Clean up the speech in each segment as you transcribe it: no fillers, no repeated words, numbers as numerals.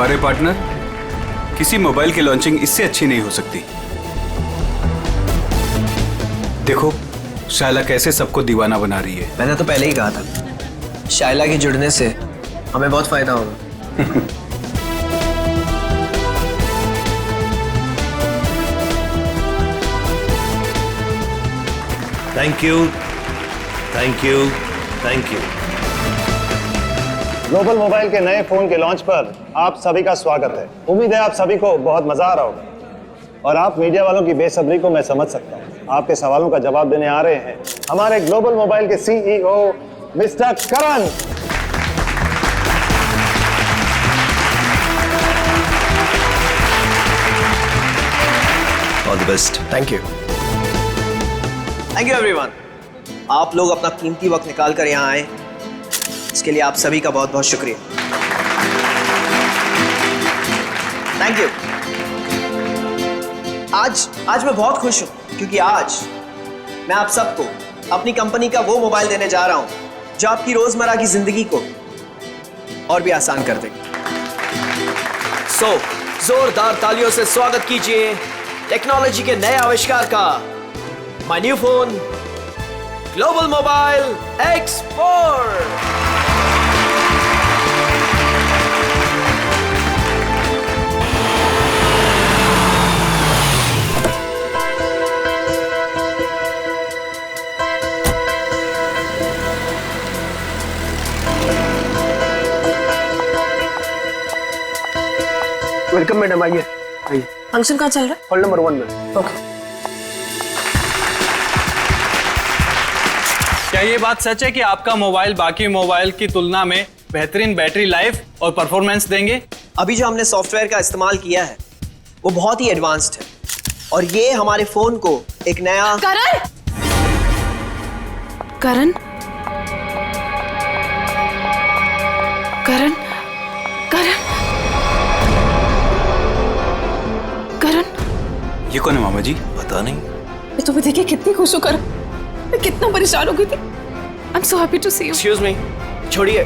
वाह रे पार्टनर, किसी मोबाइल की लॉन्चिंग इससे अच्छी नहीं हो सकती। देखो शायला कैसे सबको दीवाना बना रही है। मैंने तो पहले ही कहा था, शायला के जुड़ने से हमें बहुत फायदा होगा। Thank you, thank you, thank you. Global mobile के नए फोन के लॉन्च पर आप सभी का स्वागत है। उम्मीद है आप सभी को बहुत मजा आ रहा होगा और आप मीडिया वालों की बेसब्री को मैं समझ सकता हूँ। आपके सवालों का जवाब देने आ रहे हैं हमारे ग्लोबल मोबाइल के CEO mister Karan. All the best. Thank you everyone. आप लोग अपना कीमती वक्त निकाल कर यहाँ आए, इसके लिए आप सभी का बहुत बहुत शुक्रिया। Thank you. आज मैं बहुत खुश हूं क्योंकि आज मैं आप सबको अपनी कंपनी का वो मोबाइल देने जा रहा हूं जो आपकी रोजमर्रा की जिंदगी को और भी आसान कर देगा। सो जोरदार तालियों से स्वागत कीजिए टेक्नोलॉजी के नए आविष्कार का, my new phone global mobile X4। Welcome madam, आइए आइए। फंक्शन कहाँ चल रहा है? हॉल नंबर 1 में। ओके। क्या ये बात सच है कि आपका मोबाइल बाकी मोबाइल की तुलना में बेहतरीन बैटरी लाइफ और परफॉर्मेंस देंगे? अभी जो हमने सॉफ्टवेयर का इस्तेमाल किया है वो बहुत ही एडवांस्ड है और ये हमारे फोन को एक नया करण करण करण करण करण ये कौन है मामा जी? पता नहीं। मैं तुम्हें देखिए कितनी खुश हूँ करण, मैं कितना परेशान हो गई थी। I am so happy to see you. Excuse me, छोड़िए,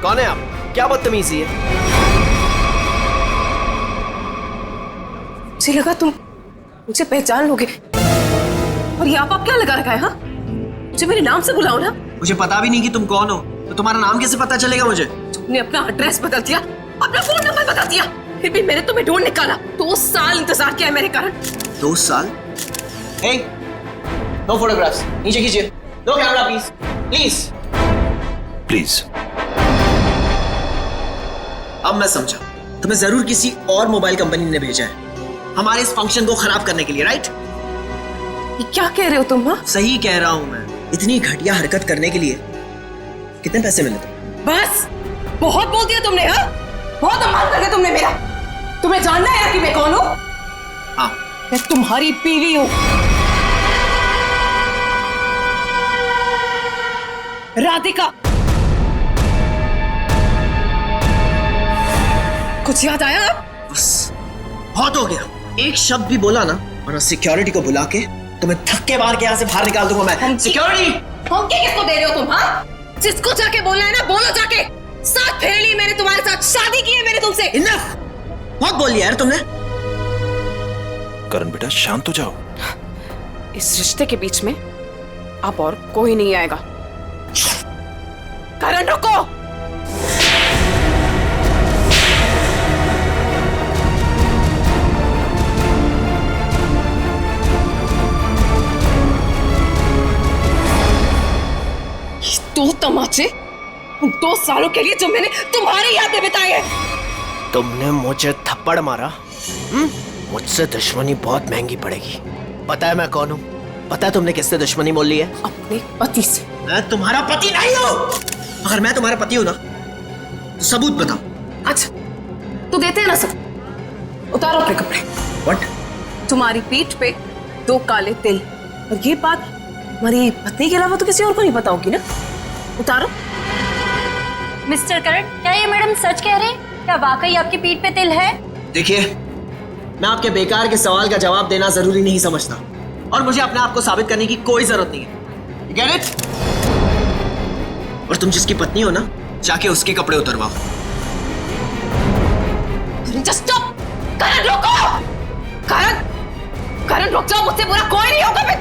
कौन है आप? क्या बदतमीजी है? मुझे लगा तुम मुझे पहचान लोगे और ये आप क्या लगा रखा है? हाँ, मुझे मेरे नाम से बुलाओ ना। मुझे पता भी नहीं कि तुम कौन हो, तो तुम्हारा नाम कैसे पता चलेगा मुझे? तुमने अपना एड्रेस बदल दिया, अपना फोन नंबर बदल दिया, फिर भी मैंने तुम्हें ढूंढ निकाला। 2 साल इंतजार किया है मेरे कारण। 2 साल? हे, नो फोटोग्राफ्स, नीचे कीजिए। No camera please, please please. अब मैं समझा, तुम्हें जरूर किसी और मोबाइल कंपनी ने भेजा है हमारे इस फंक्शन को खराब करने के लिए, राइट? ये क्या कह रहे हो तुम? हाँ, सही कह रहा हूं मैं। इतनी घटिया हरकत करने के लिए कितने पैसे मिले थे? बस बहुत बोल दिया तुमने। हाँ, बहुत अपमान कर दिया तुमने मेरा। तुम्हें जानना है कि मैं कौन हूँ? हाँ, मैं तुम्हारी बीवी हूँ, राधिका। कुछ याद आया? बस बहुत हो गया। एक शब्द भी बोला ना, वरना सिक्योरिटी को बुला के तुम्हें धक्के मार के यहाँ से बाहर निकाल दूंगा मैं। सिक्योरिटी! धमकी किसको दे रहे हो तुम? हाँ, जिसको जाके बोलना है ना बोलो जाके। साथ फेर ली मैंने तुम्हारे साथ, शादी की है मैंने तुमसे। इनफ! बहुत बोल लिया यार तुमने। करण बेटा शांत हो जाओ। इस रिश्ते के बीच में अब और कोई नहीं आएगा। करण रुको। दो तमाचे उन 2 सालों के लिए जो मैंने तुम्हारी याद में बिताए हैं। तुमने मुझे थप्पड़ मारा, मुझसे दुश्मनी बहुत महंगी पड़ेगी। पता है मैं कौन हूँ? पता है तुमने किससे दुश्मनी मोल ली है? अपने पति से। मैं तुम्हारा पति नहीं हूँ। अगर मैं तुम्हारा पति हूँ ना तो सबूत बताओ। अच्छा, तो देते हैं ना सब। उतारो अपने कपड़े। व्हाट? तुम्हारी पीठ पे 2 काले तिल, और ये बात हमारी पत्नी के अलावा तो किसी और को नहीं पता होगी ना। उतारो। मिस्टर करण, क्या ये मैडम सच कह रहे हैं? क्या वाकई आपकी पीठ पे तिल है? देखिए, मैं आपके बेकार के सवाल का जवाब देना जरूरी नहीं समझता और मुझे अपने आप को साबित करने की कोई जरूरत नहीं है। Get it? और तुम जिसकी पत्नी हो ना, जाके उसके कपड़े उतरवाओ। Just stop. करण रुको। करण करण रुक जाओ, मुझसे बुरा कोई नहीं होगा फिर।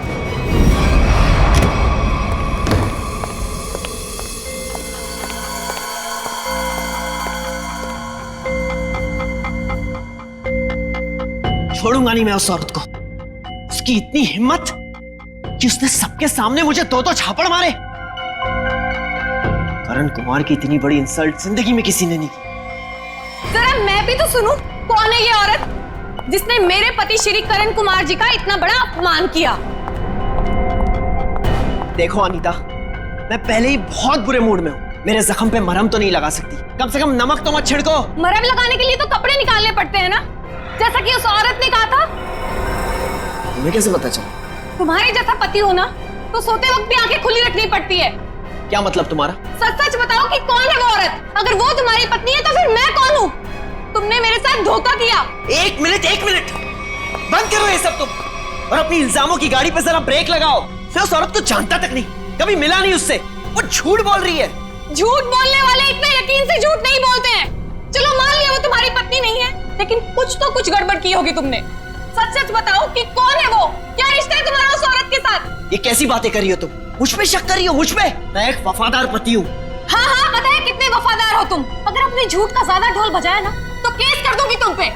छोड़ूंगा नहीं मैं उस औरत को। उसकी इतनी हिम्मत कि उसने सबके सामने मुझे दो झापड़ मारे। करण कुमार की इतनी बड़ी इंसल्ट जिंदगी में किसी ने नहीं की। जरा मैं भी तो सुनूं, कौन है ये औरत जिसने मेरे पति श्री करण कुमार जी का इतना बड़ा अपमान किया? देखो अनीता, मैं पहले ही बहुत बुरे मूड में हूँ। मेरे जख्म पे मरहम तो नहीं लगा सकती, कम से कम नमक तो मत छिड़को। मरहम लगाने के लिए तो कपड़े निकालने पड़ते हैं ना, जैसा कि उस औरत ने कहा था। तुम्हें कैसे पता चला? तुम्हारे जैसा पति हो ना तो सोते वक्त भी आंखें खुली रखनी पड़ती है। क्या मतलब तुम्हारा? सच सच बताओ कि कौन है वो औरत? अगर वो तुम्हारी पत्नी है तो फिर मैं कौन हूँ? तुमने मेरे साथ धोखा किया। एक मिनट बंद करो ये सब तुम, और अपनी इल्जामों की गाड़ी पे जरा ब्रेक लगाओ। मैं उस औरत को जानता तक नहीं, कभी मिला नहीं उससे। वो झूठ बोल रही है। झूठ बोलने वाले इतने यकीन से झूठ नहीं बोलते हैं। चलो मान लिया वो तुम्हारी पत्नी नहीं है, लेकिन कुछ गड़बड़ की होगी तुमने। सच सच बताओ कि कौन है वो? क्या रिश्ता है तुम्हारा उस औरत के साथ? ये कैसी बातें कर रही हो तुम? मुझ पे शक कर रही हो? मुझ पे? मैं एक वफादार पति हूँ। हाँ हाँ पता है कितने वफादार हो तुम। अगर अपने झूठ का ज्यादा ढोल बजाया ना तो केस कर दूंगी तुम पे।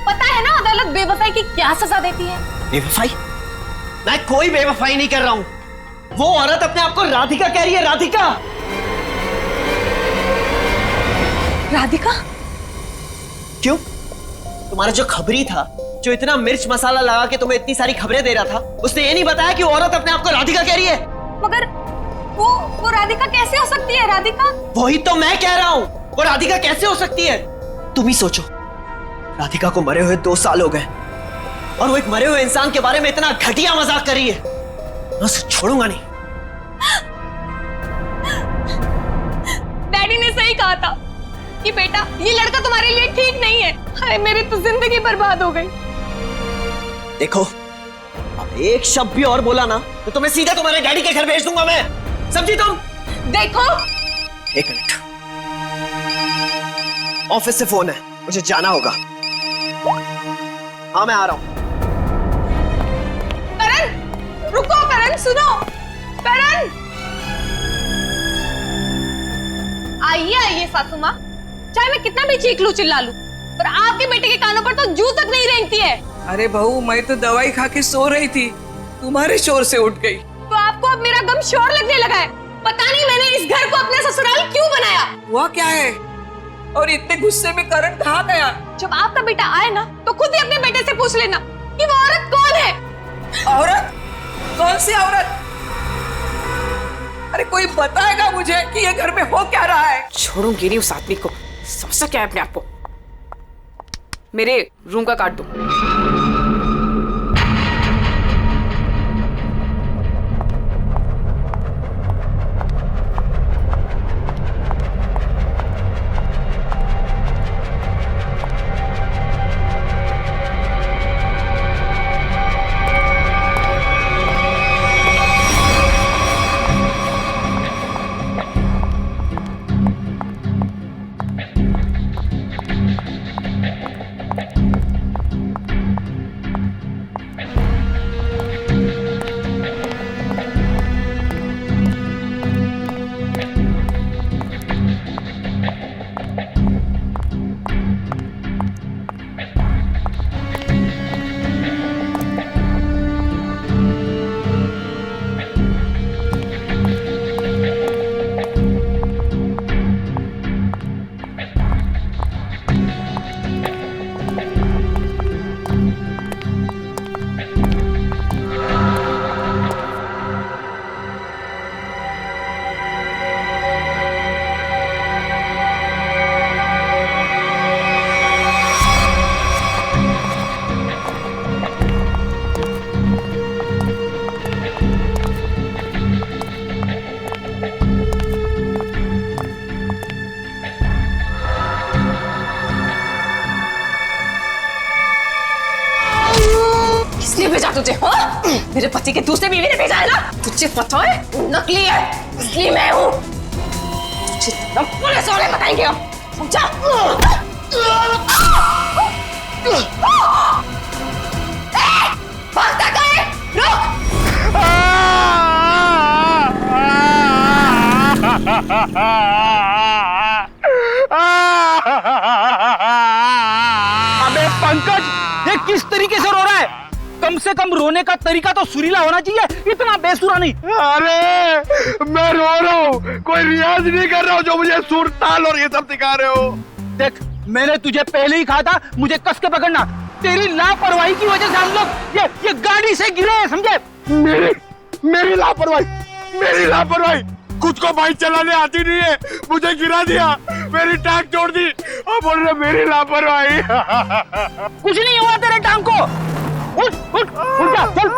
पता है ना अदालत बेवफाई की क्या सजा देती है? बेवफाई? मैं कोई बेवफाई नहीं कर रहा हूँ। वो औरत अपने आप को राधिका कह रही है। राधिका? राधिका? क्यों? तुम्हारा जो खबरी था, जो इतना मिर्च मसाला लगा के तुम्हें इतनी सारी खबरें दे रहा था, उसने ये नहीं बताया कि वो औरत अपने आप को राधिका कह रही है। मगर वो राधिका कैसे हो सकती है? राधिका? वही तो मैं कह रहा हूँ, वो राधिका कैसे हो सकती है? तुम ही सोचो, राधिका को मरे हुए 2 साल हो गए और वो एक मरे हुए इंसान के बारे में इतना घटिया मजाक कर रही है। मैं उसे छोड़ूंगा नहीं। डैडी ने सही कहा था कि बेटा ये लड़का तुम्हारे लिए ठीक नहीं है। हाय मेरी तो जिंदगी बर्बाद हो गई। देखो, अब एक शब्द भी और बोला ना तो तुम्हें सीधा तुम्हारे डैडी के घर भेज दूंगा मैं। समझी तुम? देखो, एक मिनट, ऑफिस से फोन है, मुझे जाना होगा। हाँ मैं आ रहा हूं। करण रुको। करण सुनो। करण आइए सासू माँ। चाहे मैं कितना भी चीख लूं चिल्ला लूं, पर आपके बेटे के कानों पर तो जू तक नहीं रेंगती है। अरे बहू, मैं तो दवाई खा के सो रही थी, तुम्हारे शोर से उठ गई। तो आपको अब मेरा गम शोर लगने लगा है। पता नहीं मैंने इस घर को अपना ससुराल क्यों बनाया। हुआ क्या है? और इतने गुस्से में करण कहाँ गया? जब आपका बेटा आए ना तो खुद ही अपने बेटे से पूछ लेना कि वो औरत कौन है। औरत? कौन सी औरत? अरे कोई बताएगा मुझे कि ये घर में हो क्या रहा है? छोड़ूंगी नहीं उस आदमी को। समझता क्या है अपने आप को? मेरे रूम का काट दो। किसने भेजा तुझे? हाँ? मेरे पति के दूसरे बीवी ने भेजा है ना? तुझे पता है नकली है, इसलिए मैं हूँ। तुझे पुलिस वाले बताएंगे हम, समझा? भागता कहाँ है? रुक! अबे पंकज, ये किस तरीके से रो रहा है? कम से कम रोने का तरीका तो सुरीला होना चाहिए, इतना बेसुरा नहीं। अरे मैं रो रहा हूँ, कोई रियाज नहीं कर रहा हूँ जो मुझे सुर ताल और ये सब सिखा रहे हो। देख, मैंने तुझे पहले ही कहा था मुझे कस के पकड़ना। तेरी लापरवाही की वजह से हम लोग ये गाड़ी से गिरे हैं, समझे? मेरी लापरवाही खुद को बाइक चलाने आती नहीं है, मुझे गिरा दिया, मेरी टांग तोड़ दी और बोल रहे मेरी लापरवाही। कुछ नहीं हुआ तेरे टांग को। उठ जा, चल।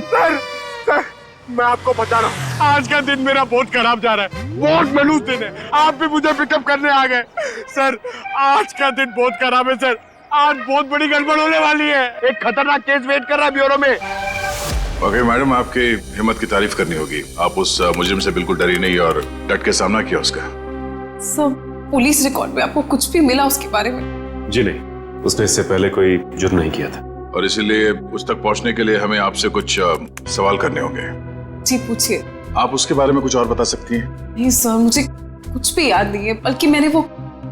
सर मैं आपको बता रहा हूँ, आज का दिन मेरा बहुत खराब जा रहा है, बहुत मनूस दिन है। आप भी मुझे पिकअप करने आ गए। सर आज का दिन बहुत खराब है सर, आज बहुत बड़ी गड़बड़ होने वाली है। एक खतरनाक केस वेट कर रहा है ब्यूरो में। वाकई मैडम, आपकी हिम्मत की तारीफ करनी होगी। आप उस मुजरिम से बिल्कुल डरी नहीं और डट के सामना किया उसका। सब पुलिस रिकॉर्ड में आपको कुछ भी मिला उसके बारे में? जी नहीं, उसने इससे पहले कोई जुर्म नहीं किया था। और इसीलिए उस तक पहुंचने के लिए हमें आपसे कुछ सवाल करने होंगे। जी पूछिए। आप उसके बारे में कुछ और बता सकती हैं? नहीं सर, मुझे कुछ भी याद नहीं है, बल्कि मैंने वो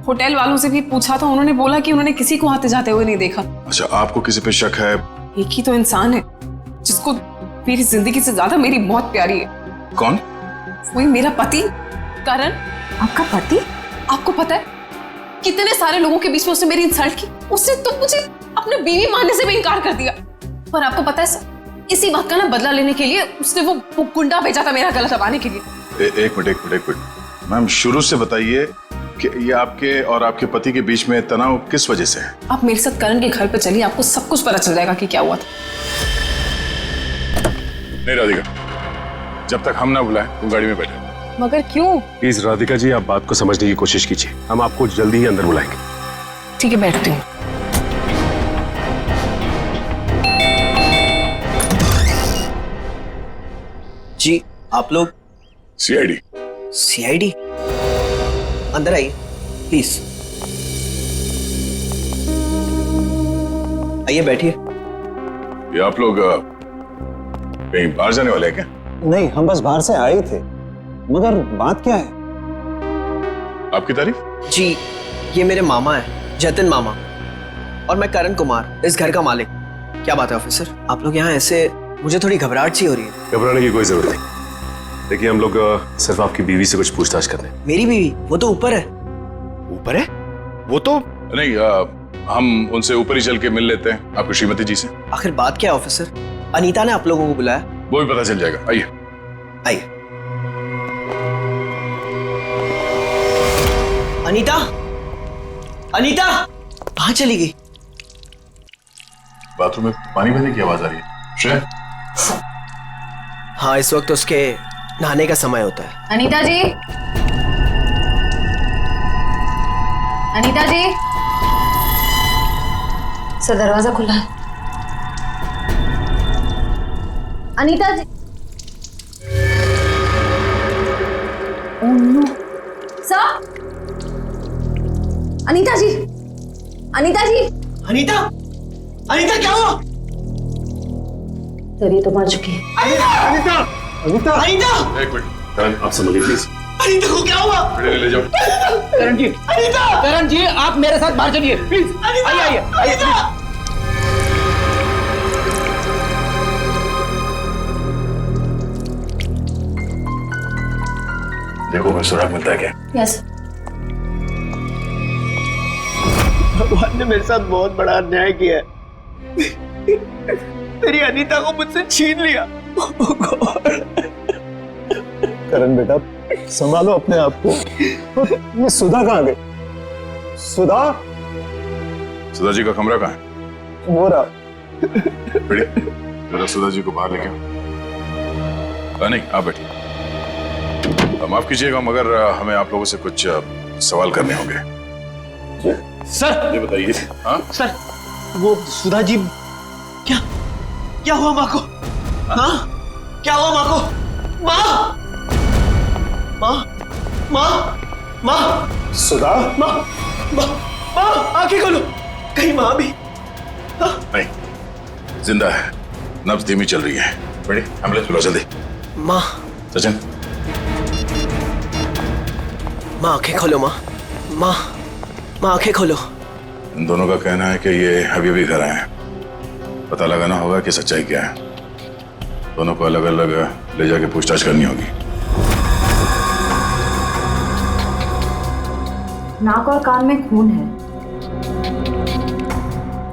होटल वालों से भी पूछा था, उन्होंने बोला कि उन्होंने किसी को आते जाते हुए नहीं देखा। अच्छा, आपको किसी पे शक है? एक ही तो इंसान है जिसको मेरी जिंदगी से ज्यादा मेरी मौत प्यारी है। कौन? वही मेरा पति करण। आपका पति? आपको पता है कितने सारे लोगों के बीच में उसने मेरी इंसल्ट की। उसने तो मुझे अपने बीवी मानने से भी इनकार कर दिया। पर आपको पता है सर, इसी बात का ना बदला लेने के लिए उसने वो गुंडा भेजा था मेरा गला दबाने के लिए। एक मिनट मैम, शुरू से बताइए कि ये आपके और आपके पति के बीच में तनाव किस वजह से है? आप मेरे साथ करण के घर पे चलिए, आपको सब कुछ पता चल जाएगा कि क्या हुआ था। नहीं राधिका, जब तक हम ना बुलाएं तुम गाड़ी में बैठे। मगर क्यों? प्लीज राधिका जी, आप बात को समझने की कोशिश कीजिए, हम आपको जल्दी ही अंदर बुलाएंगे। ठीक है, बैठती हूँ। जी आप लोग? सीआईडी। अंदर आइए प्लीज। आइए बैठिए। ये आप लोग कहीं बाहर जाने वाले हैं क्या? नहीं, हम बस बाहर से आए थे, मगर बात क्या है? आपकी तारीफ? जी ये मेरे मामा है, जतिन मामा, और मैं करण कुमार, इस घर का मालिक। क्या बात है ऑफिसर, आप लोग यहाँ ऐसे? मुझे थोड़ी घबराहट सी हो रही है। घबराने की कोई जरूरत नहीं। देखिए, हम लोग सिर्फ आपकी बीवी से कुछ पूछताछ कर रहे हैं। मेरी बीवी? वो तो ऊपर है। ऊपर है? वो तो नहीं, हम उनसे ऊपर ही चल के मिल लेते हैं, आपकी श्रीमती जी से। आखिर बात क्या है ऑफिसर? अनीता ने आप लोगों को बुलाया? वो भी पता चल जाएगा, आइए। आइए। अनीता, अनीता कहाँ चली गई? बाथरूम में पानी बहने की आवाज आ रही है। श्रेया? हाँ, इस वक्त उसके नहाने का समय होता है। अनीता जी, अनीता जी। सर दरवाजा खुला है। Anita ji. Oh no. Sir. Anita ji, Anita ji. Anita, Anita क्या हुआ? सर ये तो मर चुकी है। अनीता, अनीता, अनीता। एक मिनट करण, आप समझिए प्लीज। अनीता को क्या हुआ? ले जाओ। करण जी, अनीता, करण जी, आप मेरे साथ बाहर चलिए प्लीज। आइए आइए आइए। देखो मैं सुराग मिलता है क्या? यस। भगवान ने मेरे साथ बहुत बड़ा अन्याय किया है। मेरी अनीता को मुझसे छीन लिया। करण बेटा, संभालो अपने आप को। ये सुधा कहाँ गई? सुधा? सुधा जी का कमरा कहाँ है? वो रहा। जरा सुधा जी को बाहर लेके आओ। नहीं, आप बैठिए। माफ कीजिएगा मगर हमें आप लोगों से कुछ सवाल करने होंगे। सर ये बताइए। हाँ सर, वो सुधा जी। क्या क्या हुआ माँ को? हाँ क्या हुआ माँ को? माँ, माँ, माँ, माँ। सुधा? माँ, माँ, माँ, आंखें खोलो। कहीं माँ भी? नहीं, जिंदा है, नब्ज धीमी चल रही है। रेडी? एम्बुलेंस बुलाओ जल्दी। माँ, सचिन, माँ आंखें खोलो। माँ माँ माँ आंखें खोलो। इन दोनों का कहना है कि ये अभी भी घर आए हैं। पता लगाना होगा कि सच्चाई क्या है। दोनों को अलग अलग ले जाके पूछताछ करनी होगी। नाक और कान में खून है।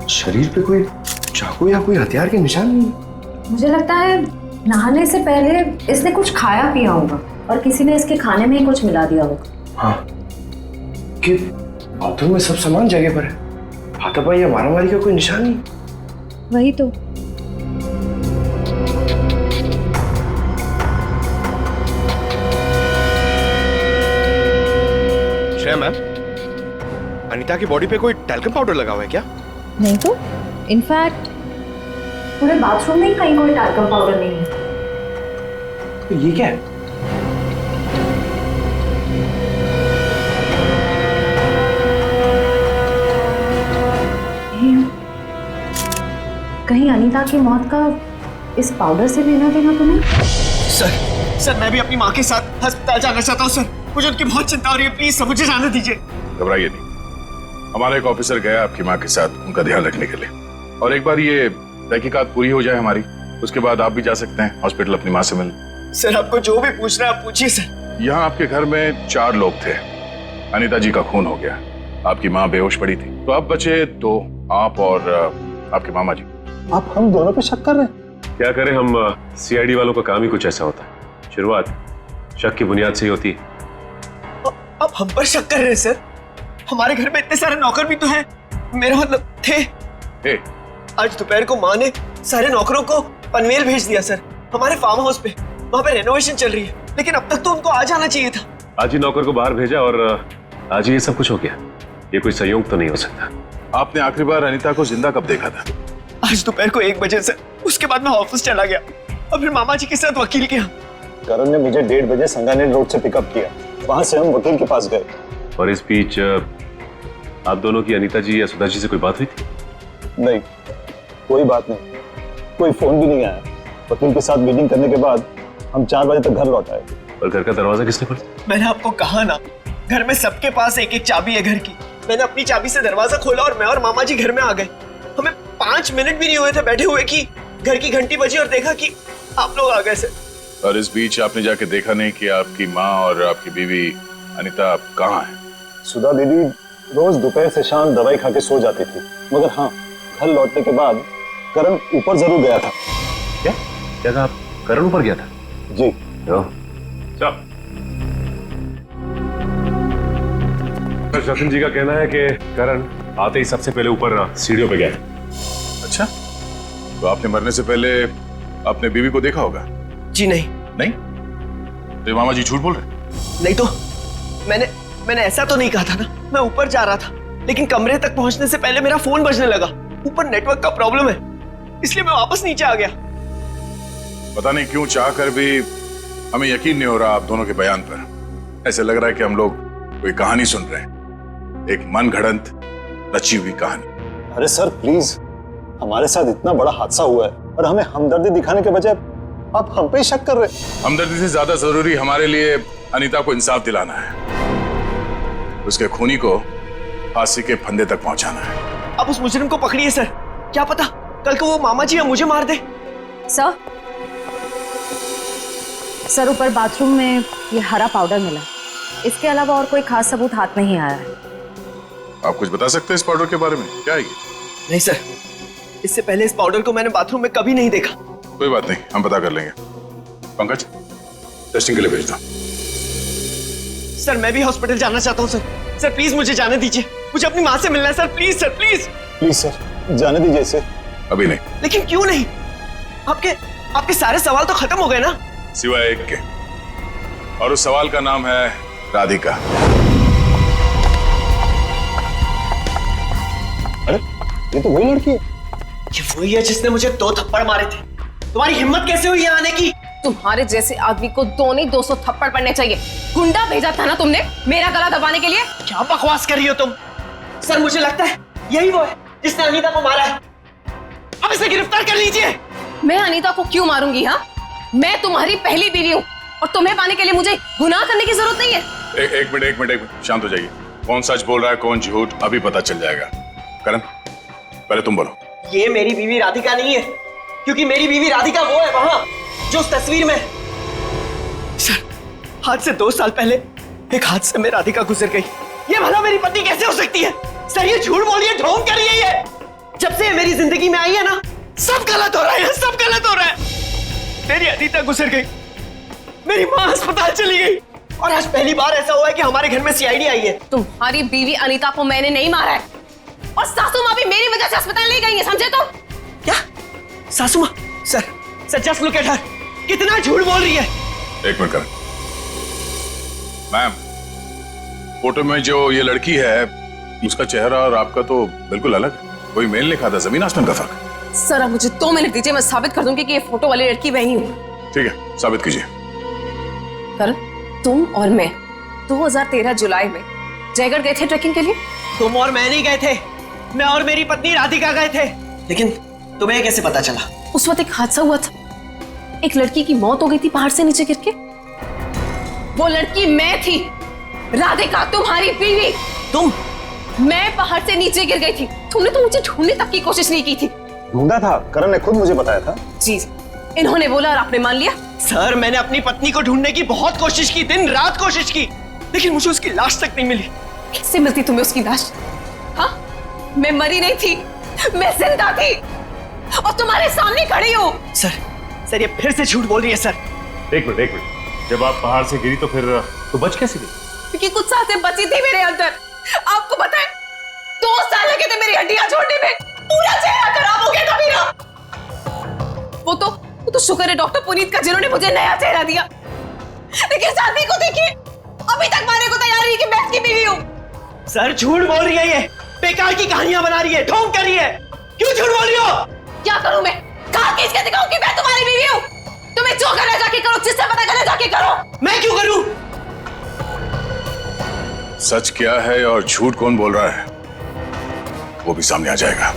शरीर पे कोई चाकू या कोई हथियार के निशान नहीं। मुझे लगता है नहाने से पहले इसने कुछ खाया पिया होगा और किसी ने इसके खाने में ही कुछ मिला दिया होगा। हाँ, कि बाथरूम में सब सामान जगह पर है, हाथापाई या मारामारी का कोई निशान नहीं। वही तो। श्रेया मैम, अनीता की बॉडी पे कोई टैल्कम पाउडर लगा हुआ है क्या? नहीं तो, इनफैक्ट पूरे बाथरूम में ही कहीं कोई टैल्कम पाउडर नहीं है। तो ये क्या है? कहीं अनीता की मौत का इस पाउडर से लेना देना तो नहीं? सर मैं भी अपनी माँ के साथ अस्पताल जाना चाहता हूँ सर। मुझे उनकी बहुत चिंता हो रही है, प्लीज सर मुझे जाने दीजिए। घबराइए नहीं, हमारा एक ऑफिसर गया आपकी माँ के साथ उनका ध्यान रखने के लिए। और एक बार ये तहकीकात पूरी हो जाए हमारी, उसके बाद आप भी जा सकते हैं हॉस्पिटल अपनी माँ से मिलने। सर आपको जो भी पूछना है आप पूछिए सर। यहाँ आपके घर में 4 लोग थे। अनीता जी का खून हो गया, आपकी माँ बेहोश पड़ी थी, तो अब बचे 2, आप और आपके मामा जी। आप हम दोनों पे शक कर रहे हैं? क्या करें, हम सीआईडी वालों का काम ही कुछ ऐसा होता है। शुरुआत शक की बुनियाद से ही होती है। आप हम पर शक कर रहे हैं सर? हमारे घर में इतने सारे नौकर भी तो हैं। मेरा मतलब थे। आज दोपहर को माँ ने सारे नौकरों को पनवेल भेज दिया सर, हमारे फार्म हाउस पे। वहाँ पे रेनोवेशन चल रही है, लेकिन अब तक तो उनको आ जाना चाहिए था। आज ही नौकर को बाहर भेजा और आज ही ये सब कुछ हो गया। ये कोई संयोग तो नहीं हो सकता। आपने आखिरी बार अनीता को जिंदा कब देखा था? आज दोपहर को 1 बजे से। उसके बाद मैं ऑफिस चला गया और फिर मामा जी के साथ वकील के यहाँ। करण ने मुझे 1:30 बजे संगानेर रोड से पिकअप किया, वहां से हम वकील के पास गए। और इस बीच आप दोनों की अनीता जी या सुधा जी से कोई बात हुई थी? नहीं, कोई बात नहीं, कोई फोन भी नहीं आया। वकील के साथ मीटिंग करने के बाद हम 4 बजे तक घर लौट आए। और घर का दरवाजा किसने खोला? मैंने आपको कहा ना, घर में सबके पास एक एक चाबी है घर की। मैंने अपनी चाबी से दरवाजा खोला और मैं और मामा जी घर में आ गए। हमें 5 मिनट भी नहीं हुए थे बैठे हुए कि घर की घंटी बजी और देखा कि आप लोग आ गए सर। और इस बीच आपने जाके देखा नहीं कि आपकी माँ और आपकी बीवी अनीता कहाँ है? सुधा दीदी रोज दोपहर से शाम दवाई खा के सो जाती थी, मगर हाँ, घर लौटने के बाद करण ऊपर जरूर गया था। क्या कहा आप? करण ऊपर गया था? जी। चल, सचिन जी का कहना है कि करण आते ही सबसे पहले ऊपर सीढ़ियों पे गया था। अच्छा, तो आपने मरने से पहले अपने बीवी को देखा होगा? जी नहीं। नहीं? तो मामा जी झूठ बोल रहे? नहीं तो मैंने ऐसा तो नहीं कहा था ना। मैं ऊपर जा रहा था, लेकिन कमरे तक पहुंचने से पहले मेरा फोन बजने लगा। ऊपर नेटवर्क का प्रॉब्लम है, इसलिए मैं वापस नीचे आ गया। पता नहीं क्यों चाह कर भी हमें यकीन नहीं हो रहा आप दोनों के बयान पर। ऐसे लग रहा है कि हम लोग कोई कहानी सुन रहे हैं, एक मन घड़ंत रची हुई कहानी। अरे सर प्लीज, हमारे साथ इतना बड़ा हादसा हुआ है और हमें हमदर्दी दिखाने के बजाय आप हम पे शक कर रहे। हमदर्दी से ज्यादा जरूरी हमारे लिए अनीता को इंसाफ दिलाना है, उसके खूनी को फांसी के फंदे तक पहुंचाना है। अब उस मुजरिम को पकड़िए सर, क्या पता कल को वो मामा जी या मुझे मार दे। सर ऊपर बाथरूम में ये हरा पाउडर मिला, इसके अलावा और कोई खास सबूत हाथ नहीं आया है। आप कुछ बता सकते हैं इस पाउडर के बारे में? क्या है ये? नहीं सर, इससे पहले इस पाउडर को मैंने बाथरूम में कभी नहीं देखा। कोई बात नहीं, हम पता कर लेंगे। पंकज, टेस्टिंग के लिए भेज दो। सर मैं भी हॉस्पिटल जाना चाहता हूँ सर। सर प्लीज मुझे जाने दीजिए, मुझे अपनी माँ से मिलना है sir. Please sir, please please sir, जाने दीजिए इसे। अभी नहीं। लेकिन क्यों नहीं? आपके सारे सवाल तो खत्म हो गए ना, सिवाय एक के, और उस सवाल का नाम है राधिका। अरे ये तो वही लड़की है। ये वही है जिसने मुझे 2 थप्पड़ मारे थे। तुम्हारी हिम्मत कैसे हुई यहाँ आने की? तुम्हारे जैसे आदमी को 2 नहीं 200 थप्पड़ पड़ने चाहिए। गुंडा भेजा था ना तुमने मेरा गला दबाने के लिए? क्या बकवास कर रही हो तुम? सर मुझे लगता है यही वो है जिसने अनीता को मारा है। अब इसे गिरफ्तार कर लीजिए। मैं अनीता को क्यों मारूंगी? हाँ, मैं तुम्हारी पहली बीवी हूँ और तुम्हें पाने के लिए मुझे गुनाह करने की जरूरत नहीं है। एक मिनट, शांत हो जाइए। कौन सच बोल रहा है, कौन झूठ, अभी पता चल जाएगा। करण, पहले तुम बोलो। ये मेरी बीवी राधिका नहीं है, क्योंकि मेरी बीवी राधिका वो है वहां जो उस तस्वीर में। सर, आज से 2 साल पहले एक हादसे में राधिका गुजर गई। ये भला मेरी पत्नी कैसे हो सकती है? सर, ये झूठ बोल रही है, ढोंग कर रही है। ये जब से मेरी जिंदगी में आई है ना, सब गलत हो रहा है, सब गलत हो रहा है। मेरी अनीता गुजर गई, मेरी मां अस्पताल चली गई, और आज पहली बार ऐसा हुआ है कि हमारे घर में सीआईडी आई है। तुम्हारी बीवी अनीता को मैंने नहीं मारा है, और सासू माँ भी मेरी वजह से अस्पताल नहीं गई है, समझे तुम? क्या सासू माँ? Sir, just look at her, कितना झूठ बोल रही है। एक मिनट करण। मैम, फोटो में जो ये लड़की है, उसका चेहरा और आपका तो बिल्कुल अलग। कोई मेल नहीं खाता, जमीन आसमान का फर्क। सर, अब मुझे 2 मिनट दीजिए, मैं साबित कर दूंगी कि ये फोटो वाली लड़की वही हूँ। ठीक है, साबित कीजिए। करण, तुम और मैं 2013 जुलाई में जयगढ़ गए थे ट्रैकिंग के लिए। तुम और मैं नहीं गए थे, मैं और मेरी पत्नी राधिका गए थे। लेकिन तुम्हें कैसे पता चला? उस वक्त एक हादसा हुआ था, एक लड़की की मौत हो गई थी पहाड़ से नीचे गिर के। वो लड़की मैं थी, राधिका तुम्हारी बीवी। तुम? मैं पहाड़ से नीचे गिर गई थी, तुमने तो मुझे ढूंढने तक की कोशिश नहीं की थी। ढूंढा था, करण ने खुद मुझे बताया था। जी, इन्होंने बोला और आपने मान लिया। सर, मैंने अपनी पत्नी को ढूंढने की बहुत कोशिश की, दिन रात कोशिश की, लेकिन मुझे उसकी लाश तक नहीं मिली। कैसे मिलती तुम्हें उसकी लाश? हाँ, मैं मरी नहीं थी, मैं जिंदा थी और तुम्हारे सामने खड़ी हूँ। सर, ये फिर से झूठ बोल रही है। सर, एक मिनट, जब आप पहाड़ से गिरी तो फिर तो बच कैसे गई? क्योंकि कुछ सांसें बची थी मेरे अंदर। आपको पता है, 2 साल लगे थे मेरी हड्डियां छोड़ने में, पूरा चेहरा खराब हो गया था मेरा। वो तो शुक्र है डॉक्टर पुनीत का, जिन्होंने मुझे नया चेहरा दिया। लेकिन शादी को देखिए, अभी तक मारने को तैयार नहीं कि मैं इसकी बीवी हूँ। सर, झूठ बोल रही है, ये बेकार की कहानियां बना रही है, ढोंग कर रही है। क्यों झूठ बोल रही हो? क्या करूं मैं? कहां खींच के दिखाऊं कि मैं तुम्हारी बीवी हूं? तुम्हें जो करना जाके करो, जिससे पता करना जाके करो। मैं क्यों करूं? सच क्या है और झूठ कौन बोल रहा है, वो भी सामने आ जाएगा।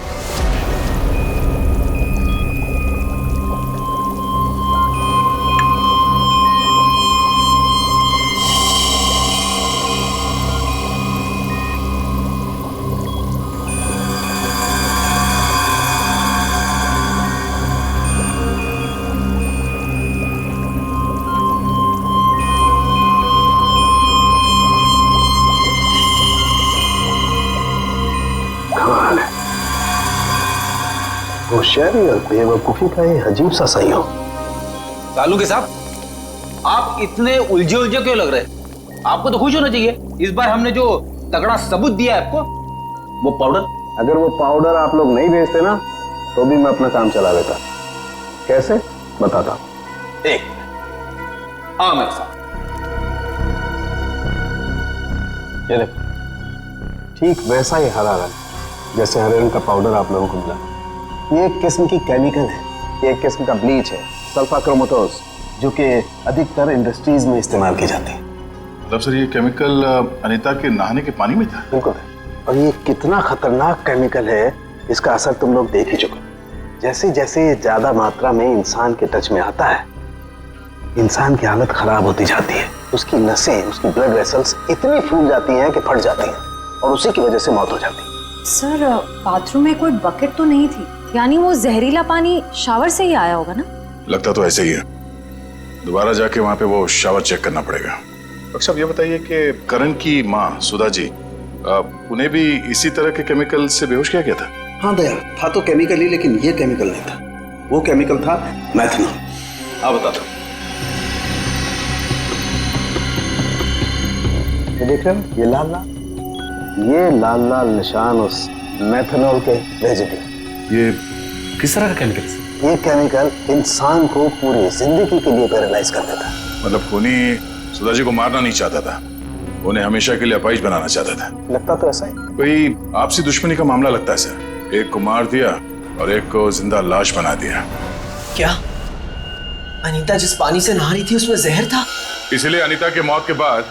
होशियारी और बेवकूफी का ये अजीब सा संयोग। कालू के साहब, आप इतने उलझे क्यों लग रहे हैं? आपको तो खुश होना चाहिए, इस बार हमने जो तगड़ा सबूत दिया है आपको, वो पाउडर। अगर वो पाउडर आप लोग नहीं भेजते ना, तो भी मैं अपना काम चला लेता। कैसे, बताता हूं। एक हाँ मेरे साथ, ये देखो, ठीक वैसा ही हरा रंग जैसे हरे रंग का पाउडर आप लोगों को मिला। ये एक किस्म की केमिकल है, ये एक किस्म का ब्लीच है, सल्फा क्रोमेटोज, जो कि अधिकतर इंडस्ट्रीज में इस्तेमाल की जाती है। मतलब सर, ये केमिकल अनीता के नहाने के पानी में था? बिल्कुल है। और ये कितना खतरनाक केमिकल है, इसका असर तुम लोग देख ही चुके। जैसे जैसे ज्यादा मात्रा में इंसान के टच में आता है, इंसान की हालत खराब होती जाती है। उसकी नसें, उसकी ब्लड वेसल्स इतनी फूल जाती हैं कि फट जाती हैं, और उसी की वजह से मौत हो जाती है। सर, बाथरूम में कोई बकेट तो नहीं थी, यानी वो जहरीला पानी शावर से ही आया होगा ना? लगता तो ऐसे ही है। दोबारा जाके वहां पे वो शावर चेक करना पड़ेगा। डॉक्टर साहब, ये बताइए कि करण की माँ सुधा जी, उन्हें भी इसी तरह के केमिकल से बेहोश किया गया था? हाँ दया, था तो केमिकल ही, लेकिन ये केमिकल नहीं था। वो केमिकल था मैथनॉल। आप बता दो। ये देख रहे हो, ये लाल लाल निशान उस मैथनॉल के रेजिड्यू। ये किस तरह का केमिकल? ये केमिकल इंसान को पूरी जिंदगी के लिए पैरालाइज कर देता है। मतलब खूनी सुधा जी को मारना नहीं चाहता था, उन्हें हमेशा के लिए अपाहिज बनाना चाहता था। लगता तो ऐसा ही। कोई आपसी दुश्मनी का मामला लगता है सर। एक को मार दिया और एक को जिंदा लाश बना दिया। क्या अनीता जिस पानी से नहा रही थी उसमें जहर था? इसलिए अनीता के मौत के बाद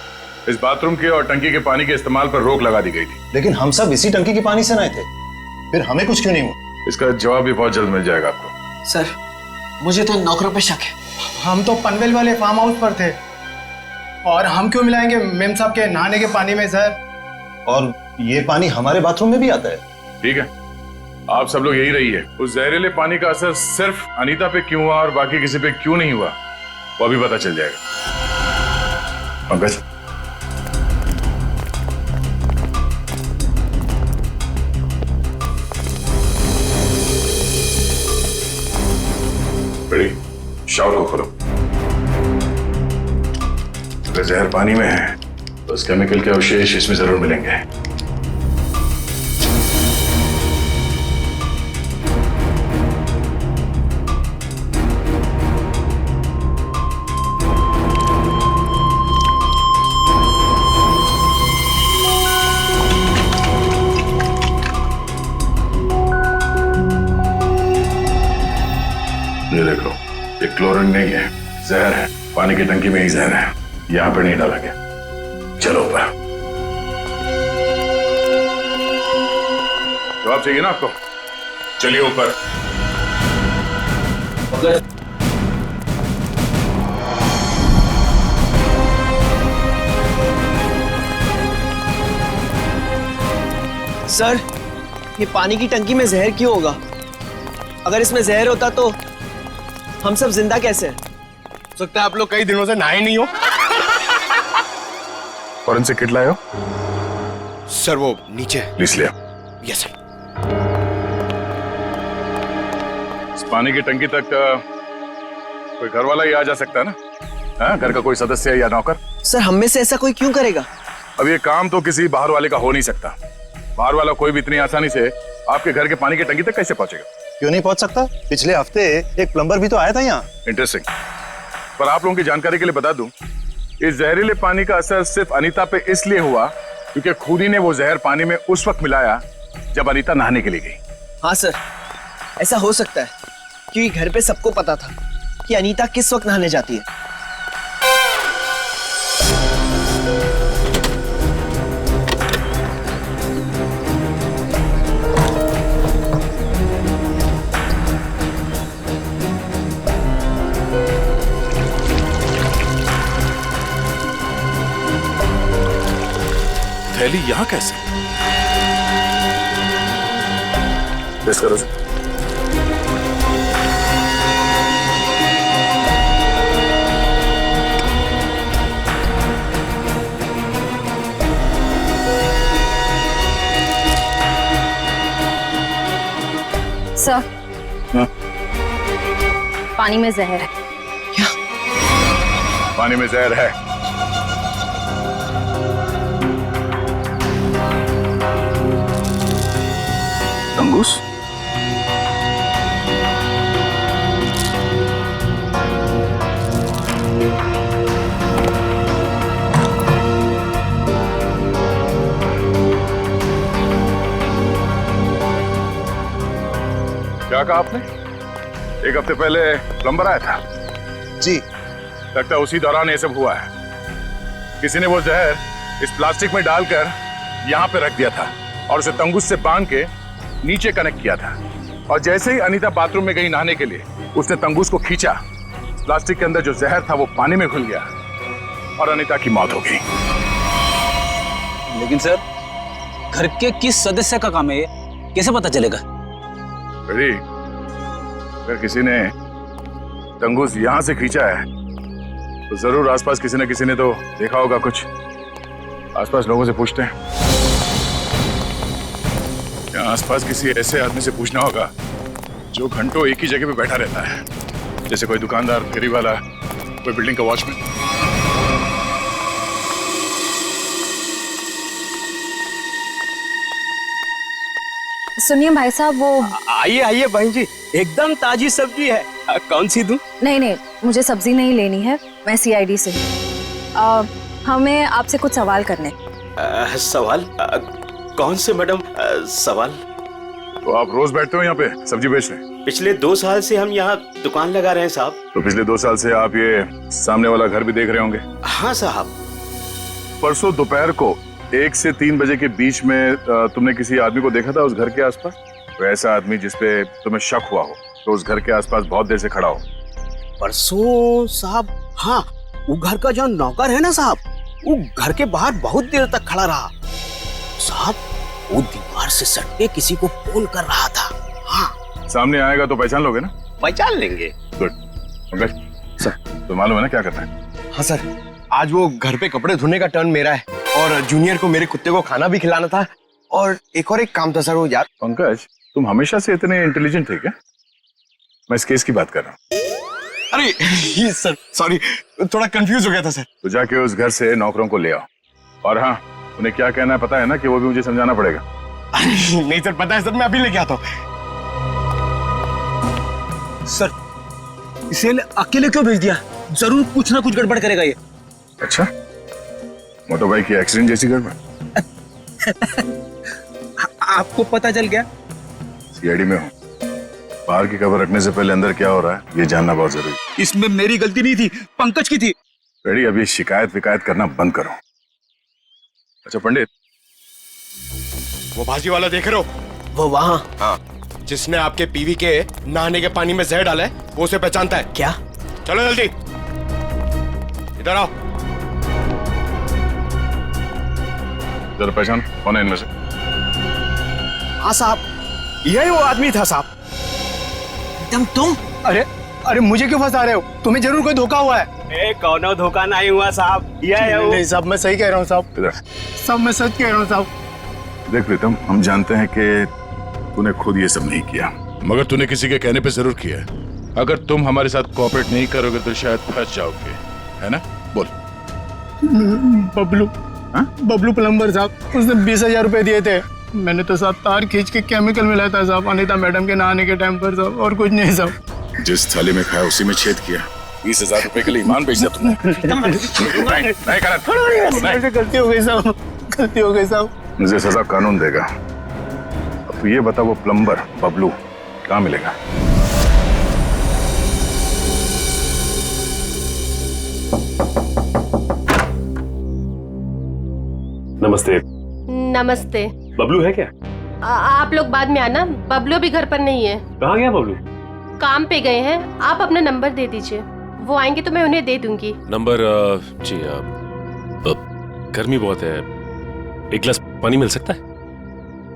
इस बाथरूम के और टंकी के पानी के इस्तेमाल पर रोक लगा दी गई थी। लेकिन हम सब इसी टंकी के पानी से नहाए थे। फिर हमें कुछ क्यों नहीं हुआ? इसका जवाब भी बहुत जल्द मिल जाएगा आपको। सर, मुझे तो नौकरों पे शक है। हम तो पनवेल वाले फार्म हाउस पर थे, और हम क्यों मिलाएंगे मेम साहब के नहाने के पानी में सर? और ये पानी हमारे बाथरूम में भी आता है। ठीक है, आप सब लोग यही रहिए। उस जहरीले पानी का असर सिर्फ अनीता पे क्यों हुआ और बाकी किसी पे क्यों नहीं हुआ, वो अभी पता चल जाएगा। पंकज, बड़ी शावर को खोलो। अगर जहर पानी में है तो उस केमिकल के अवशेष इसमें जरूर मिलेंगे। ये देखो, ये क्लोरीन नहीं है, जहर है। पानी की टंकी में ही जहर है, यहां पर नहीं डाला गया। चलो ऊपर। जवाब चाहिए ना आपको? चलिए ऊपर। सर, ये पानी की टंकी में जहर क्यों होगा? अगर इसमें जहर होता तो हम सब जिंदा कैसे हैं? हो सकता है आप लोग कई दिनों से नहाए नहीं हो। फॉरेंसिक किट लाए हो? सर वो नीचे। प्लीज लिया। Yes sir. इस पानी की टंकी तक कोई घर वाला ही आ जा सकता है ना? हाँ, घर का कोई सदस्य या नौकर? सर, हम में से ऐसा कोई क्यों करेगा? अब ये काम तो किसी बाहर वाले का हो नहीं सकता। बाहर वाला कोई भी इतनी आसानी से आपके घर के पानी की टंकी तक कैसे पहुंचेगा? क्यों नहीं पहुंच सकता? पिछले हफ्ते एक प्लम्बर भी तो आया था यहाँ। इंटरेस्टिंग। पर आप लोगों की जानकारी के लिए बता दूं, इस जहरीले पानी का असर सिर्फ अनीता पे इसलिए हुआ क्योंकि खुदी ने वो जहर पानी में उस वक्त मिलाया जब अनीता नहाने के लिए गई। हाँ सर, ऐसा हो सकता है क्योंकि घर पे सबको पता था कि अनीता किस वक्त नहाने जाती है। थैली यहाँ कैसे? टेस्ट करो सर। सर, पानी में जहर है। क्या? पानी में जहर है? तंगूस? क्या कहा आपने? एक हफ्ते पहले प्लम्बर आया था? जी। लगता है उसी दौरान ये सब हुआ है। किसी ने वो जहर इस प्लास्टिक में डालकर यहाँ पे रख दिया था और उसे तंगूस से बांध के नीचे कनेक्ट किया था। और जैसे ही अनीता बाथरूम में गई नहाने के लिए, उसने तंगूस को खींचा। प्लास्टिक के अंदर जो जहर था वो पानी में घुल गया और अनीता की मौत हो गई। लेकिन सर, घर के किस सदस्य का काम है ये? कैसे पता चलेगा? बेटी, अगर किसी ने तंगूस यहां से खींचा है तो जरूर आसपास किसी न किसी ने तो देखा होगा कुछ। आसपास लोगों से पूछते हैं। क्या आसपास किसी ऐसे आदमी से पूछना होगा जो घंटों एक ही जगह पे बैठा रहता है, जैसे कोई दुकानदार, फेरी वाला, कोई बिल्डिंग का वॉचमैन। सुनिए भाई साहब, वो आइए आइए बहन जी, एकदम ताजी सब्जी है। कौन सी दूं? नहीं, मुझे सब्जी नहीं लेनी है, मैं सीआईडी से हूँ। हमें आपसे कुछ सवाल करने। सवाल? कौन से मैडम सवाल? तो आप रोज बैठते हो यहाँ पे सब्जी बेचने? पिछले 2 साल से हम यहाँ दुकान लगा रहे हैं साहब। तो पिछले 2 साल से आप ये सामने वाला घर भी देख रहे होंगे? हाँ साहब। परसों दोपहर को 1 से 3 बजे के बीच में तुमने किसी आदमी को देखा था उस घर के आसपास? कोई ऐसा आदमी जिसपे तुम्हें शक हुआ हो, तो उस घर के आसपास बहुत देर से खड़ा हो। परसों साहब, हाँ, वो घर का जो नौकर है ना साहब, वो घर के बाहर बहुत देर तक खड़ा रहा साहब। वो दीवार से सट के किसी को फोन कर रहा था। हाँ, सामने आएगा तो पहचान लोगे ना? पहचान लेंगे। गुड। पंकज सर, तो मालूम है ना क्या करना है? हाँ सर, आज वो घर पे कपड़े धोने का टर्न मेरा है और जूनियर को मेरे कुत्ते को खाना भी खिलाना था और एक काम था सर वो यार। पंकज, तुम हमेशा से इतने इंटेलिजेंट थे क्या? मैं इस केस की बात कर रहा हूँ। अरे ये सर सॉरी, थोड़ा कंफ्यूज हो गया था सर। तो जाके उस घर से नौकरों को ले आओ। और हाँ, उन्हें क्या कहना है पता है ना, कि वो भी मुझे समझाना पड़ेगा। नहीं सर, पता है सर, मैं अभी लेके आता हूँ। सर, इसे अकेले क्यों भेज दिया? जरूर कुछ ना कुछ गड़बड़ करेगा ये। अच्छा, मोटो बाइक की एक्सीडेंट जैसी गड़बड़? आपको पता चल गया? सीआईडी में हूँ, बाहर की खबर रखने से पहले अंदर क्या हो रहा है ये जानना बहुत जरूरी है। इसमें मेरी गलती नहीं थी, पंकज की थी। रेडी, अभी शिकायत विकायत करना बंद करो। अच्छा पंडित, वो भाजी वाला देख रहे हो? वो वहाँ, हाँ, जिसने आपके पीवी के नहाने के पानी में जहर डाला है, वो उसे पहचानता है क्या? चलो जल्दी इधर आओ। जरा पहचान, कौन है इनमें से? हाँ साहब, यही वो आदमी था साहब। एकदम तुम? अरे मुझे क्यों फंसा रहे हो? तुम्हें जरूर कोई धोखा हुआ है। कौनो धोखा नहीं हुआ साहब, ये है वो। नहीं साहब, मैं सही कह रहा हूँ साहब। इधर सब मैं सच कह रहा हूँ साहब। देख प्रीतम, हम जानते हैं कि तूने खुद ये सब नहीं किया, मगर तूने किसी के कहने पे जरूर किया है। अगर तुम हमारे साथ कोऑपरेट नहीं करोगे तो शायद फंस जाओगे, है ना? बोल। बबलू प्लम्बर साहब, उसने 20,000 रुपए दिए थे। मैंने तो साहब तार खींच के केमिकल मिलाया था साहब, अनीता मैडम के नहाने के टाइम पर साहब, और कुछ नहीं साहब। जिस थाली में खाया उसी में छेद किया। 20,000 रुपए के लिए ईमान बेच दिया तुमने। नहीं गलत। गलती हो गई साहब, गलती हो गई साहब। मुझे सजा कानून देगा। अब तू ये बता, वो प्लम्बर बबलू कहाँ मिलेगा? नमस्ते। नमस्ते। बबलू है क्या? आप लोग बाद में आना, बबलू भी घर पर नहीं है। कहाँ गया बबलू? काम पे गए हैं। आप अपना नंबर दे दीजिए, वो आएंगे तो मैं उन्हें दे दूंगी। नंबर? जी, गर्मी बहुत है, एक गिलास पानी मिल सकता है?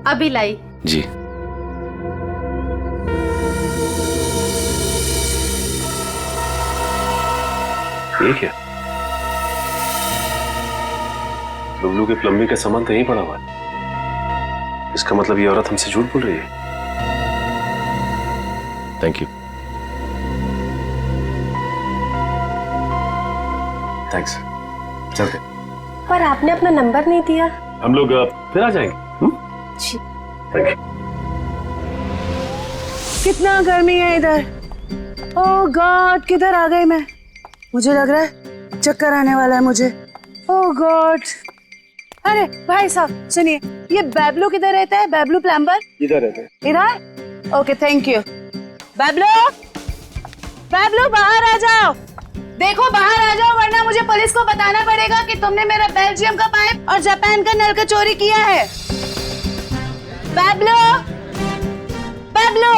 अभी लाई। जी। ये क्या? बबलू के प्लम्बिंग का सामान तो यहीं पड़ा हुआ है। इसका मतलब ये औरत हमसे झूठ बोल रही है। Thank you. थैंक्स। चलते। पर आपने अपना नंबर नहीं दिया। हम लोग फिर आ जाएंगे। जी। Thank you. कितना गर्मी है इधर। ओह गॉड, किधर आ गई मैं? मुझे लग रहा है चक्कर आने वाला है मुझे। ओह गॉड। अरे भाई साहब सुनिए, ये बैबलू किधर रहता है? बैबलू प्लम्बर इधर रहते हैं। इधर? Okay thank you. Bablu, Bablu बाहर आ जाओ। देखो बाहर आ जाओ, वरना मुझे पुलिस को बताना पड़ेगा कि तुमने मेरा बेल्जियम का पाइप और जापान का नल का चोरी किया है। बैबलू, बैबलू।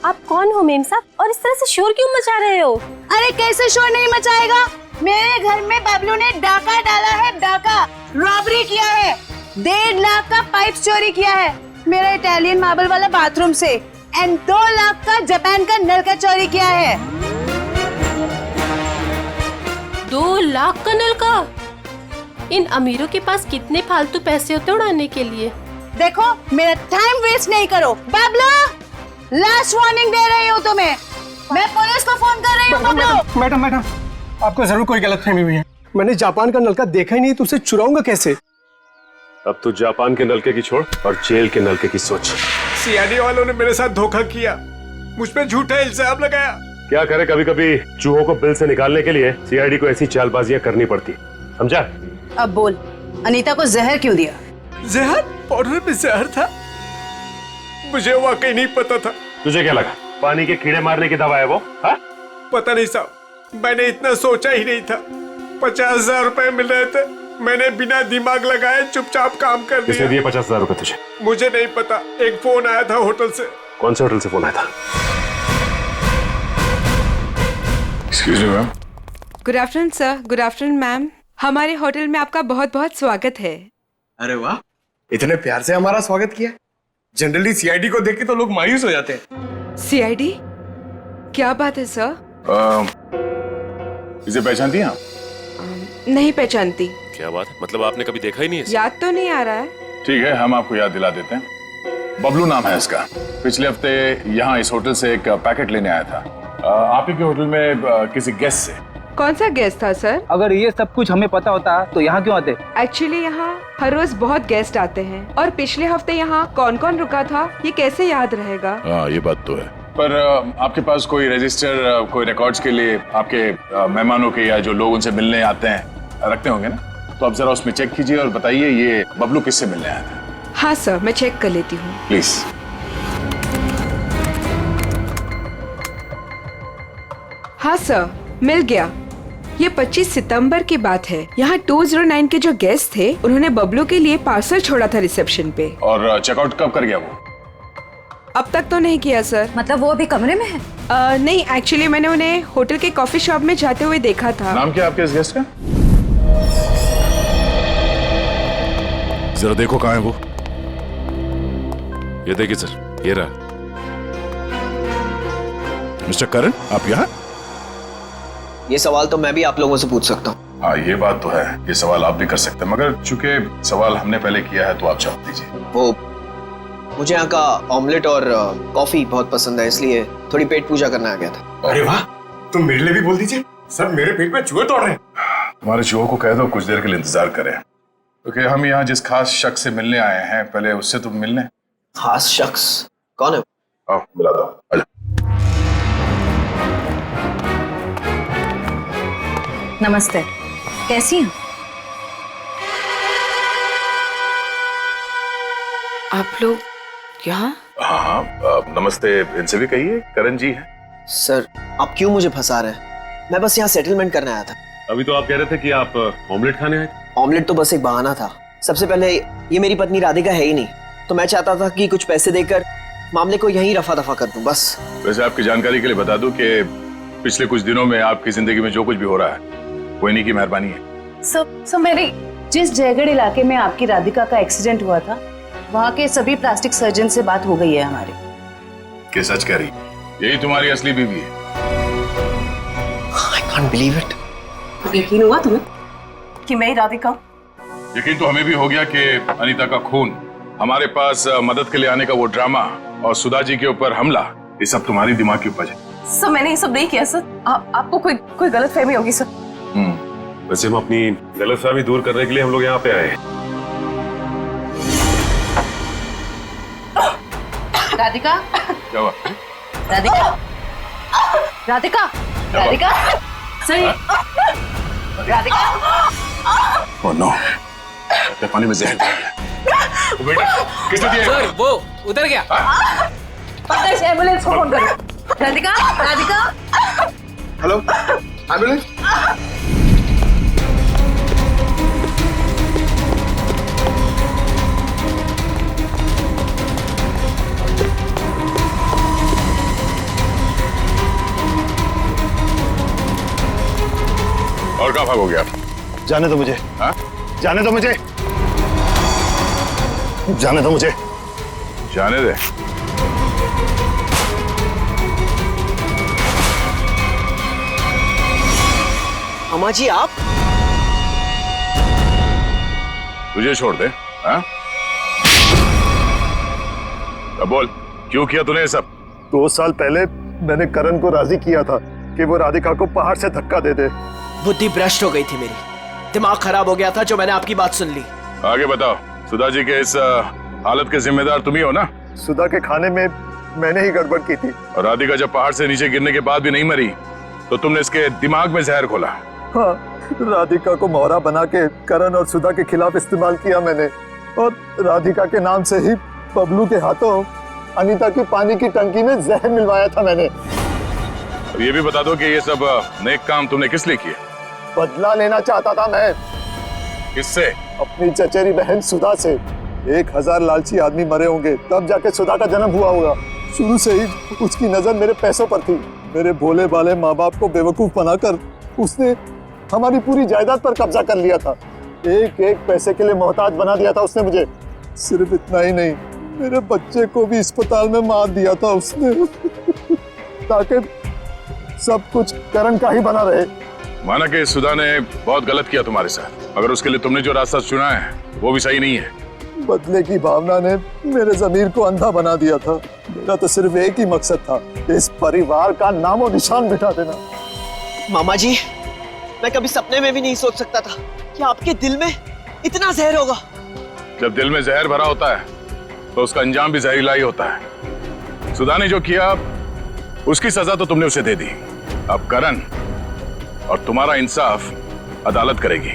आप कौन हो मेम साहब, और इस तरह से शोर क्यों मचा रहे हो? अरे कैसे शोर नहीं मचाएगा? मेरे घर में बबलू ने डाका डाला है, डाका रॉबरी किया है। 1.5 लाख का पाइप चोरी किया है मेरा इटालियन मार्बल वाला बाथरूम से, एंड 2 लाख का जापान का नल का चोरी किया है। 2 लाख का नल का? इन अमीरों के पास कितने फालतू पैसे होते उड़ाने के लिए। देखो मेरा टाइम वेस्ट नहीं करो। बबलू, लास्ट वार्निंग दे रही हूँ तुम्हें, मैं पुलिस को फोन कर रही हूँ। बबलू। मैडम, आपको जरूर कोई गलतफहमी हुई है। मैंने जापान का नलका देखा ही नहीं, तो उसे चुराऊंगा कैसे? अब तो जापान के नलके की छोड़ और जेल के नलके की सोच। सीआईडी वालों ने मेरे साथ धोखा किया, मुझ पे झूठा इल्जाम लगाया। क्या करे, कभी कभी चूहों को बिल से निकालने के लिए सीआईडी को ऐसी चालबाजियां करनी पड़ती, समझा? अब बोल, अनीता को जहर क्यों दिया? जहर? पाउडर में जहर था? मुझे वाकई नहीं पता था। तुझे क्या लगा पानी के कीड़े मारने की दवा है वो? हा? पता नहीं साहब, मैंने इतना सोचा ही नहीं था। 50,000 रुपए मिल रहे थे, मैंने बिना दिमाग लगाए चुपचाप काम कर किसने दिया। दिए 50,000 रुपए तुझे? मुझे नहीं पता, एक फोन आया था होटल से। कौन से होटल से फोन आया था? Excuse me ma'am. Good afternoon sir. Good afternoon ma'am. हमारे होटल में आपका बहुत बहुत स्वागत है। अरे वाह, इतने प्यार से हमारा स्वागत किया। जनरली सीआईडी को देख के तो लोग मायूस हो जाते हैं। सीआईडी? क्या बात है सर? इसे पहचानती हैं आप? नहीं पहचानती। क्या बात है? मतलब आपने कभी देखा ही नहीं है? याद तो नहीं आ रहा है। ठीक है, हम आपको याद दिला देते हैं। बबलू नाम है इसका। पिछले हफ्ते यहाँ इस होटल से एक पैकेट लेने आया था आप ही के होटल में किसी गेस्ट से। कौन सा गेस्ट था सर? अगर ये सब कुछ हमें पता होता तो यहाँ क्यों आते? एक्चुअली यहाँ हर रोज बहुत गेस्ट आते हैं और पिछले हफ्ते यहाँ कौन कौन रुका था ये कैसे याद रहेगा? हाँ, ये बात तो है। पर आपके पास कोई रजिस्टर, कोई रिकॉर्ड्स के लिए आपके मेहमानों के या जो लोग उनसे मिलने आते हैं रखते होंगे ना? तो आप जरा उसमें चेक कीजिए और बताइए ये बबलू किससे मिलने आया था। हाँ सर, मैं चेक कर लेती हूँ। प्लीज। हाँ सर, मिल गया। ये 25 सितंबर की बात है। यहाँ 209 के जो गेस्ट थे उन्होंने बबलू के लिए पार्सल छोड़ा था रिसेप्शन पे। और चेकआउट कब कर गया वो? अब तक तो नहीं किया सर। मतलब वो अभी कमरे में है? नहीं, एक्चुअली मैंने उन्हें होटल के कॉफी शॉप में जाते हुए देखा था। नाम क्या आपके इस गेस्ट का? जरा देखो कहाँ है वो। ये देखिए सर, ये रहा। मिस्टर करण, आप यहाँ? ये सवाल तो मैं भी आप लोगों से पूछ सकता हूँ। हाँ, ये बात तो है, ये सवाल आप भी कर सकते हैं, मगर चूंकि सवाल हमने पहले किया है तो आप जवाब दीजिए। वो मुझे यहाँ का ऑमलेट और कॉफी बहुत पसंद है, इसलिए थोड़ी पेट पूजा करने आ गया था। अरे वाह, तुम मेरे लिए भी बोल दीजिए। सर, मेरे पेट में चूहे तोड़ रहे हैं। हमारे चूहों को कह दो कुछ देर के लिए इंतजार करें, क्योंकि हम यहाँ जिस खास शख्स से मिलने आए हैं, पहले उससे तुम मिलने। खास शख्स कौन है? आओ मिला दो। आजा। नमस्ते, कैसी हैं? आप लोग यहाँ? हाँ, नमस्ते इनसे भी कहिए, करण जी है। सर, आप क्यों मुझे फंसा रहे हैं? मैं बस यहाँ सेटलमेंट करने आया था। अभी तो आप कह रहे थे कि आप ऑमलेट खाने आए थे। ऑमलेट तो बस एक बहाना था। सबसे पहले ये मेरी पत्नी राधिका है ही नहीं, तो मैं चाहता था कि कुछ पैसे देकर मामले को यहीं रफा दफा कर दूं, बस। वैसे आपकी जानकारी के लिए बता दूं कि पिछले कुछ दिनों में आपकी जिंदगी में जो कुछ भी हो रहा है वो इन्हीं की मेहरबानी है। सब मेरी जिस जयगढ़ इलाके में आपकी राधिका का एक्सीडेंट हुआ था, वहाँ के सभी प्लास्टिक सर्जन से बात हो गई है हमारी। क्या सच कह रही? यही तुम्हारी असली बीवी है? I can't believe it. यकीन हुआ तुम्हें कि मैं ही राधिका? यकीन तो हमें भी हो गया कि अनीता का खून, हमारे पास मदद के लिए आने का वो ड्रामा और सुधा जी के ऊपर हमला, ये सब तुम्हारी दिमाग की उपज है। सर, मैंने ये सब नहीं किया सर। आपको कोई गलतफहमी होगी सर। वैसे हम अपनी गलतफहमी दूर करने के लिए हम लोग यहाँ पे आए हैं। राधिका, क्या हुआ? राधिका, राधिका, राधिका, सही, राधिका। ओह नो, पानी में जहर दिया गया। वो बेटा किसने दिया? सर, वो उधर गया। पता है, एम्बुलेंस को फोन करो। राधिका, राधिका। Hello, ambulance. और कहाँ भाग हो गया? जाने दो मुझे। हाँ? जाने दो मुझे। जाने दो मुझे। जाने दे। अम्मा जी, आप? तुझे छोड़ दे? हाँ? अब बोल, क्यों किया तूने ये सब? 2 साल पहले मैंने करण को राजी किया था कि वो राधिका को पहाड़ से धक्का दे दे। बुद्धि भ्रष्ट हो गई थी मेरी, दिमाग खराब हो गया था जो मैंने आपकी बात सुन ली। आगे बताओ, सुधा जी के इस हालत के जिम्मेदार तुम ही हो ना? सुधा के खाने में मैंने ही गड़बड़ की थी। और राधिका जब पहाड़ से नीचे गिरने के बाद भी नहीं मरी तो तुमने इसके दिमाग में जहर घोला। हाँ, राधिका को मोहरा बना के करण और सुधा के खिलाफ इस्तेमाल किया मैंने, और राधिका के नाम से ही बबलू के हाथों अनीता की पानी की टंकी में जहर मिलवाया था मैंने। ये भी बता दो कि ये सब नेक काम तुमने किस लिए किए? बदला लेना चाहता था मैं। किससे? अपनी चचेरी बहन सुधा से। 1000 लालची आदमी मरे होंगे तब जाके सुधा का जन्म हुआ होगा। शुरू से ही उसकी नजर मेरे पैसों पर थी। मेरे भोले भाले माँ बाप को बेवकूफ बनाकर उसने हमारी पूरी जायदाद पर कब्जा कर लिया था। एक एक पैसे के लिए मोहताज बना दिया था उसने मुझे। सिर्फ इतना ही नहीं, मेरे बच्चे को भी अस्पताल में मार दिया था उसने ताकि सब कुछ करण का ही बना रहे। माना कि सुधा ने बहुत गलत किया तुम्हारे साथ, मगर उसके लिए तुमने जो रास्ता चुना है वो भी सही नहीं है। बदले की भावना ने मेरे जमीर को अंधा बना दिया था। मेरा तो सिर्फ एक ही मकसद था, इस परिवार का नामो निशान मिटा देना। मामा जी, मैं कभी सपने में भी नहीं सोच सकता था कि आपके दिल में इतना जहर होगा। जब दिल में जहर भरा होता है तो उसका अंजाम भी जहरीला ही होता है। सुधा ने जो किया उसकी सजा तो तुमने उसे दे दी। अब करण और तुम्हारा इंसाफ अदालत करेगी।